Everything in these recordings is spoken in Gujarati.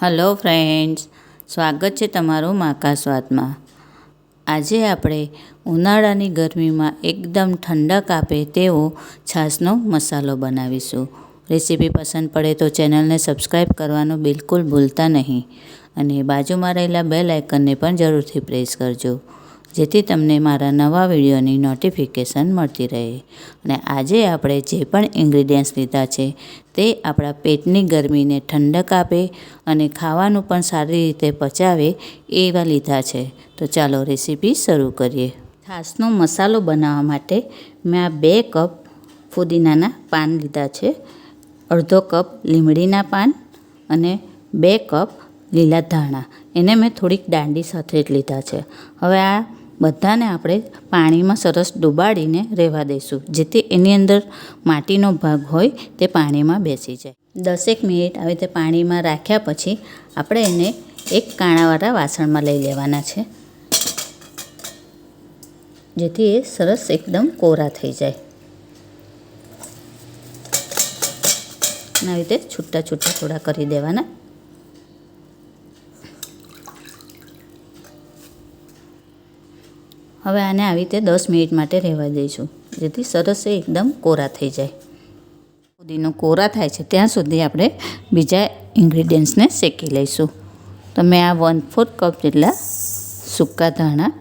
હલો ફ્રેન્ડ્સ, સ્વાગત છે તમારું માકા સ્વાદમાં। આજે આપણે ઉનાળાની ગરમીમાં એકદમ ઠંડક આપે તેવો છાશનો મસાલો બનાવીશું। રેસીપી પસંદ પડે તો ચેનલને સબસ્ક્રાઈબ કરવાનું બિલકુલ ભૂલતા નહીં અને બાજુમાં રહેલા બેલ આઇકનને પણ જરૂરથી પ્રેસ કરજો, જેથી તમને મારા નવા વિડીયોની નોટિફિકેશન મળતી રહે। અને આજે આપણે જે પણ ઇન્ગ્રીડિયન્ટ્સ લીધા છે તે આપણા પેટની ગરમીને ઠંડક આપે અને ખાવાનું પણ સારી રીતે પચાવે એવા લીધા છે। તો ચાલો રેસીપી શરૂ કરીએ। છાશનો મસાલો બનાવવા માટે મેં આ 2 કપ ફુદીનાના પાન લીધા છે, અડધો કપ લીમડીના પાન અને 2 કપ લીલા ધાણા, એને મેં થોડીક દાંડી સાથે જ લીધા છે। હવે આ બધાને આપણે પાણીમાં સરસ ડુબાડીને રહેવા દઈશું, જેથી એની અંદર માટીનો ભાગ હોય તે પાણીમાં બેસી જાય। 10 મિનિટ આવી રીતે પાણીમાં રાખ્યા પછી આપણે એને એક કાણાવાળા વાસણમાં લઈ લેવાના છે, જેથી એ સરસ એકદમ કોરા થઈ જાય। અને આવી રીતે છૂટા છૂટા થોડા કરી દેવાના। હવે આને આવી રીતે 10 મિનિટ માટે રહેવા દઈશું, જેથી સરસ એ એકદમ કોરા થઈ જાય। ફુદીનો કોરા થાય છે ત્યાં સુધી આપણે બીજા ઇન્ગ્રીડિયન્ટ્સને શેકી લઈશું। તો મેં આ 1/4 કપ જેટલા સૂકા ધાણા,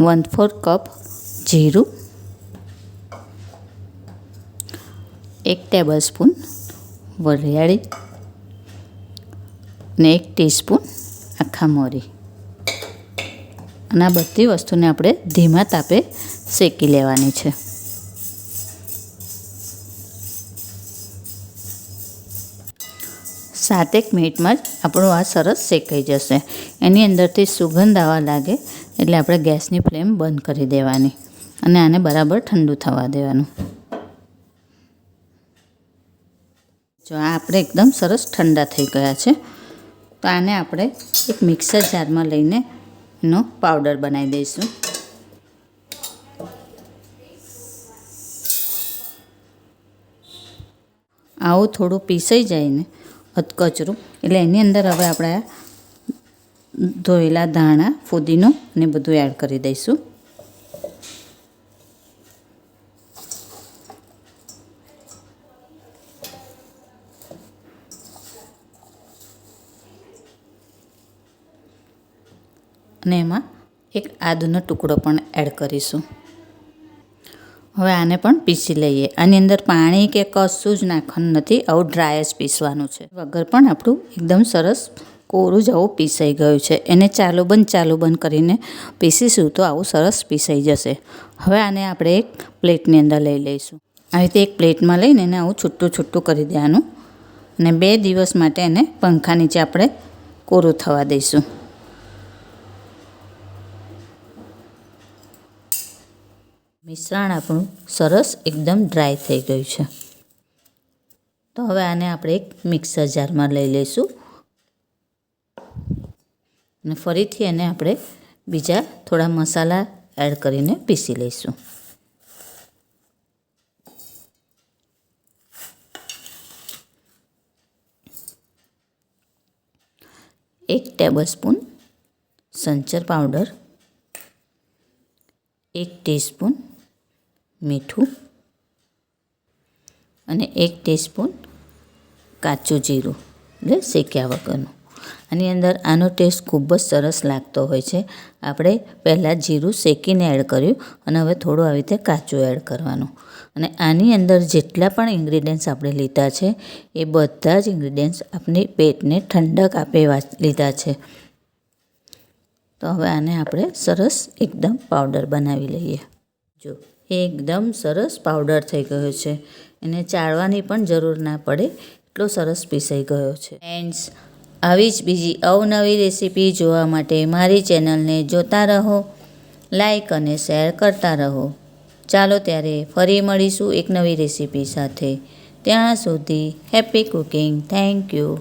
1/4 કપ જીરું, 1 ટેબલસ્પૂન વરિયાળી અને 1 ટીસ્પૂન આખા મરી, અને આ બધી વસ્તુને આપણે ધીમા તાપે શેકી લેવાની છે। 7 મિનિટમાં જ આપણું આ સરસ શેકાઈ જશે। એની અંદરથી સુગંધ આવવા લાગે એટલે આપણે ગેસની ફ્લેમ બંધ કરી દેવાની અને આને બરાબર ઠંડુ થવા દેવાનું। જો આ આપણે એકદમ સરસ ઠંડા થઈ ગયા છે, તો આને આપણે એક મિક્સર જારમાં લઈને એનો પાવડર બનાવી દઈશું। આવું થોડું પીસાઈ જાય ને અધકચરું, એટલે એની અંદર હવે આપણે ધોયેલા ધાણા, ફુદીનો ને બધું એડ કરી દઈશું। અને એમાં એક આદુનો ટુકડો પણ એડ કરીશું। હવે આને પણ પીસી લઈએ। આની અંદર પાણી કે કશું જ નાખવાનું નથી, આવું ડ્રાય જ પીસવાનું છે। વગર પણ આપણું એકદમ સરસ કોરું જ આવું પીસાઈ ગયું છે। એને ચાલુ બંધ કરીને પીસીશું તો આવું સરસ પીસાઈ જશે। હવે આને આપણે એક પ્લેટની અંદર લઈ લઈશું। આવી રીતે એક પ્લેટમાં લઈને એને આવું છૂટું છૂટું કરી દેવાનું અને 2 દિવસ માટે એને પંખા નીચે આપણે કોરું થવા દઈશું। મિશ્રણ આપણું સરસ એકદમ ડ્રાય થઈ ગયું છે, તો હવે આને આપણે એક મિક્સર જારમાં લઈ લઈશું અને ફરીથી એને આપણે બીજા થોડા મસાલા એડ કરીને પીસી લઈશું। એક ટેબલસ્પૂન સંચર પાવડર, 1 ટીસ્પૂન મીઠું અને 1 ટીસ્પૂન કાચું જીરું, એટલે શેક્યા વગરનું। આની અંદર આનો ટેસ્ટ ખૂબ જ સરસ લાગતો હોય છે। આપણે પહેલાં જીરું શેકીને એડ કર્યું અને હવે થોડું આવી રીતે કાચું એડ કરવાનું। અને આની અંદર જેટલા પણ ઇન્ગ્રીડિયન્ટ્સ આપણે લીધા છે એ બધા જ ઇન્ગ્રીડિયન્ટ્સ આપણી પેટને ઠંડક આપે એવા લીધા છે। તો હવે આને આપણે સરસ એકદમ પાવડર બનાવી લઈએ। જો એ એકદમ સરસ પાવડર થઈ ગયો છે, એને ચાળવાની પણ જરૂર ના પડે, એટલો સરસ પીસાઈ ગયો છે। ફ્રેન્ડ્સ, આવી જ બીજી અવનવી રેસીપી જોવા માટે મારી ચેનલને જોતા રહો, લાઈક અને શેર કરતા રહો। ચાલો ત્યારે ફરી મળીશું એક નવી રેસીપી સાથે। ત્યાં સુધી હેપી કુકિંગ। Thank you.